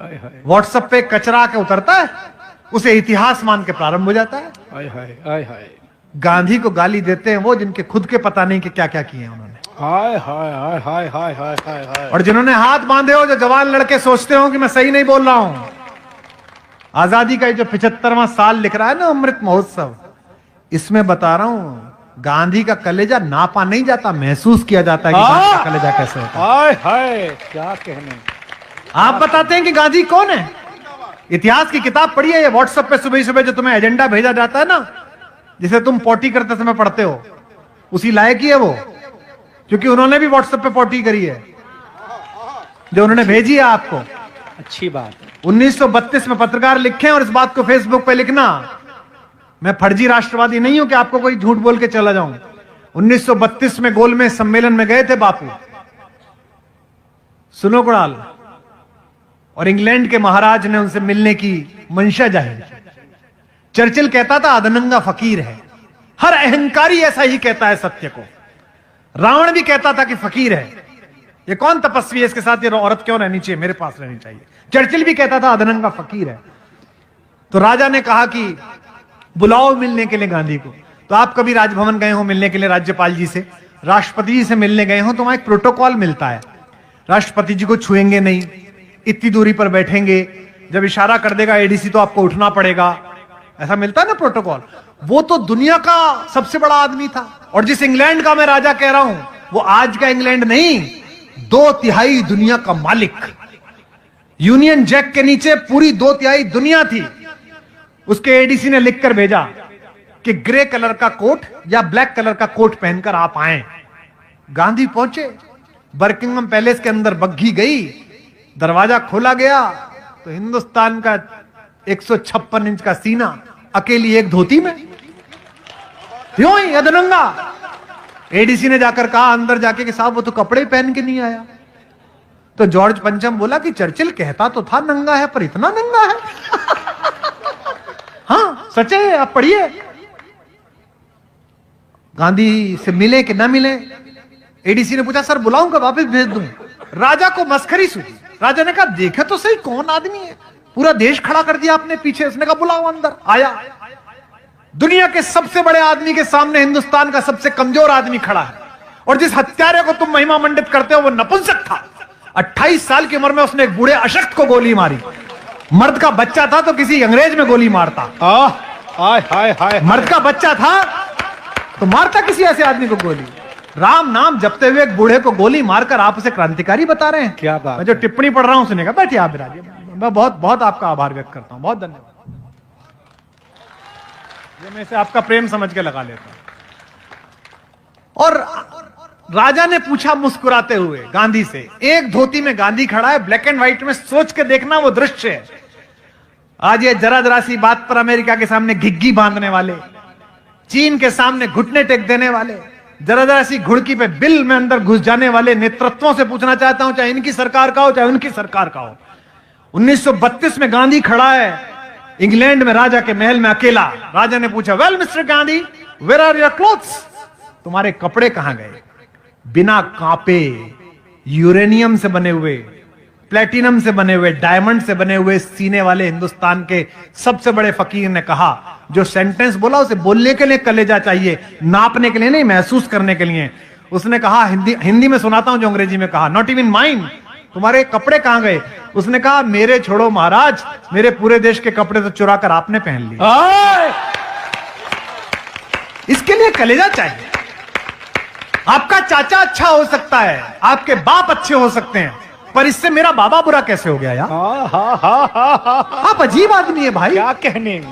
WhatsApp पे कचरा के उतरता है, उसे इतिहास मान के प्रारंभ हो जाता है। हाय हाय हाय हाय गांधी को गाली देते हैं वो जिनके खुद के पता नहीं कि क्या क्या किए हैं उन्होंने। हाय हाय हाय हाय हाय हाय हाय हाय। और जिन्होंने हाथ बांधे हो, जो जवान लड़के सोचते हो कि मैं सही नहीं बोल रहा हूं। आजादी का जो 75वां साल लिख रहा है ना, अमृत महोत्सव, इसमें बता रहा हूं गांधी का कलेजा नापा नहीं जाता, महसूस किया जाता है कि गांधी का कलेजा कैसे होता है। हाय हाय क्या कहने। आप बताते हैं कि गांधी कौन है? इतिहास की किताब पढ़िए। ये व्हाट्सएप पे सुबह सुबह जो तुम्हें एजेंडा भेजा जाता है ना, जिसे तुम पोटी करते समय पढ़ते हो, उसी लायक ही है वो, क्योंकि उन्होंने भी व्हाट्सएप पे पोटी करी है जो उन्होंने भेजी है आपको। अच्छी बात है। 1932 में पत्रकार लिखे और इस बात को फेसबुक पे लिखना, मैं फर्जी राष्ट्रवादी नहीं हूं कि आपको कोई झूठ बोल के चला जाऊं। 1932 में गोलमेज सम्मेलन में गए थे बापू, सुनो कुणाल, और इंग्लैंड के महाराज ने उनसे मिलने की मंशा जाहिर की। चर्चिल कहता था अधनंगा फकीर है, हर अहंकारी ऐसा ही कहता है सत्य को। रावण भी कहता था कि फकीर है, ये कौन तपस्वी है, इसके साथ ये औरत क्यों रहनी चाहिए, मेरे पास रहनी चाहिए। चर्चिल भी कहता था अधनंगा फकीर है। तो राजा ने कहा कि बुलाओ मिलने के लिए गांधी को। तो आप कभी राजभवन गए हो मिलने के लिए राज्यपाल जी से, राष्ट्रपति जी से मिलने गए हो, तो वहां एक प्रोटोकॉल मिलता है। राष्ट्रपति जी को छुएंगे नहीं, इतनी दूरी पर बैठेंगे, जब इशारा कर देगा एडीसी तो आपको उठना पड़ेगा, ऐसा मिलता है ना प्रोटोकॉल। वो तो दुनिया का सबसे बड़ा आदमी था। और जिस इंग्लैंड का मैं राजा कह रहा हूं, वो आज का इंग्लैंड नहीं, 2/3 दुनिया का मालिक। यूनियन जैक के नीचे पूरी 2/3 दुनिया थी। उसके एडीसी ने लिखकर भेजा कि ग्रे कलर का कोट या ब्लैक कलर का कोट पहनकर आप आए। गांधी पहुंचे, बकिंगम पैलेस के अंदर बग्घी गई, दरवाजा खोला गया तो हिंदुस्तान का 156 इंच का सीना अकेली एक धोती में, क्यों ही अधनंगा। एडीसी ने जाकर कहा अंदर जाके कि साहब वो तो कपड़े पहन के नहीं आया। तो जॉर्ज पंचम बोला कि चर्चिल कहता तो था नंगा है, पर इतना नंगा है। हाँ सच है, आप पढ़िए। गांधी से मिले कि ना मिले, एडीसी ने पूछा सर बुलाऊं का वापस भेज दूं। राजा को मस्खरी सूझी। राजा ने कहा देखे तो सही कौन आदमी है, पूरा देश खड़ा कर दिया आपने पीछे। उसने कहा बुलाओ अंदर। आया, दुनिया के सबसे बड़े आदमी के सामने हिंदुस्तान का सबसे कमजोर आदमी खड़ा है, और जिस हत्यारे को तुम महिमा मंडित करते हो वो नपुंसक था। 28 साल की उम्र में उसने एक बूढ़े अशक्त को गोली मारी। मर्द का बच्चा था तो किसी अंग्रेज में गोली मारता। हाय हाय हाय। मर्द का बच्चा था तो मारता किसी ऐसे आदमी को गोली। राम नाम जपते हुए एक बूढ़े को गोली मारकर आप उसे क्रांतिकारी बता रहे हैं। क्या बात। मैं जो टिप्पणी पढ़ रहा हूं सुनेगा, बैठिए आप विराजिए। मैं बहुत बहुत आपका आभार व्यक्त करता हूं, बहुत धन्यवाद। ये मैं इसे आपका प्रेम समझ के लगा लेता हूं। और राजा ने पूछा मुस्कुराते हुए गांधी से, एक धोती में गांधी खड़ा है, ब्लैक एंड व्हाइट में, सोच के देखना वो दृश्य है। आज ये जरा जरा सी बात पर अमेरिका के सामने घिग्गी बांधने वाले, चीन के सामने घुटने टेक देने वाले, जरा जरा सी घुड़की पे बिल में अंदर घुस जाने वाले नेतृत्वों से पूछना चाहता हूं, चाहे इनकी सरकार का हो चाहे उनकी सरकार का हो। 1932 में गांधी खड़ा है इंग्लैंड में राजा के महल में अकेला। राजा ने पूछा well mister Gandhi, where are your clothes, तुम्हारे कपड़े कहां गए? बिना कांपे, यूरेनियम से बने हुए, प्लेटिनम से बने हुए, डायमंड से बने हुए सीने वाले हिंदुस्तान के सबसे बड़े फकीर ने कहा, जो सेंटेंस बोला उसे बोलने के लिए कलेजा चाहिए, नापने के लिए नहीं, महसूस करने के लिए। उसने कहा, हिंदी में सुनाता हूं जो अंग्रेजी में कहा, नॉट इवन माइन, तुम्हारे कपड़े कहां गए? उसने कहा मेरे छोड़ो महाराज, मेरे पूरे देश के कपड़े तो चुरा कर आपने पहन लिए। इसके लिए कलेजा चाहिए। आपका चाचा अच्छा हो सकता है, आपके बाप अच्छे हो सकते हैं, पर इससे मेरा बाबा बुरा कैसे हो गया यार? आप अजीब आदमी है भाई, क्या कहने।